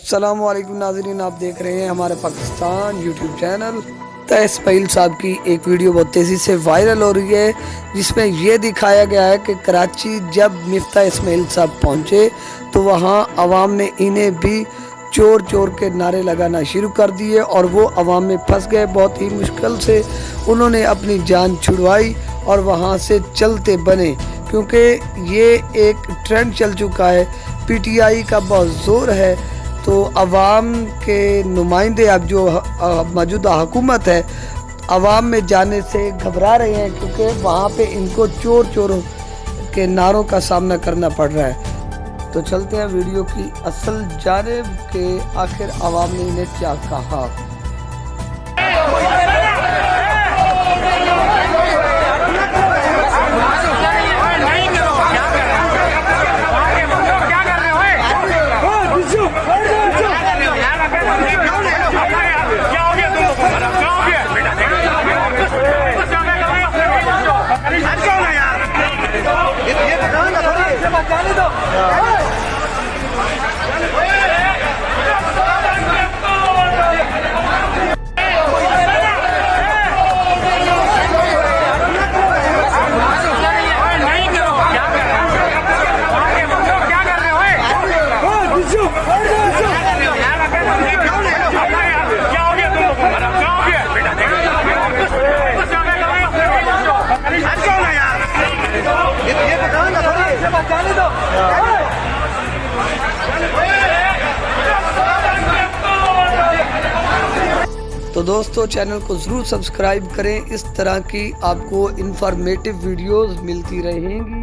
अस्सलाम वालेकुम नाज़रीन, आप देख रहे हैं हमारे पाकिस्तान यूट्यूब चैनल। मिफ्ता इस्माइल साहब की एक वीडियो बहुत तेज़ी से वायरल हो रही है, जिसमें ये दिखाया गया है कि कराची जब मिफ्ता इस्माइल साहब पहुँचे तो वहाँ अवाम ने इन्हें भी चोर चोर के नारे लगाना शुरू कर दिए और वो अवाम में फंस गए। बहुत ही मुश्किल से उन्होंने अपनी जान छुड़वाई और वहाँ से चलते बने, क्योंकि ये एक ट्रेंड चल चुका है। पीटीआई का बहुत ज़ोर है, तो अवाम के नुमाइंदे अब जो मौजूदा हुकूमत है अवाम में जाने से घबरा रहे हैं, क्योंकि वहाँ पे इनको चोर चोर के नारों का सामना करना पड़ रहा है। तो चलते हैं वीडियो की असल जानिब के आखिर अवाम ने इन्हें क्या कहा। तो दोस्तों, चैनल को ज़रूर सब्सक्राइब करें, इस तरह की आपको इंफॉर्मेटिव वीडियोस मिलती रहेंगी।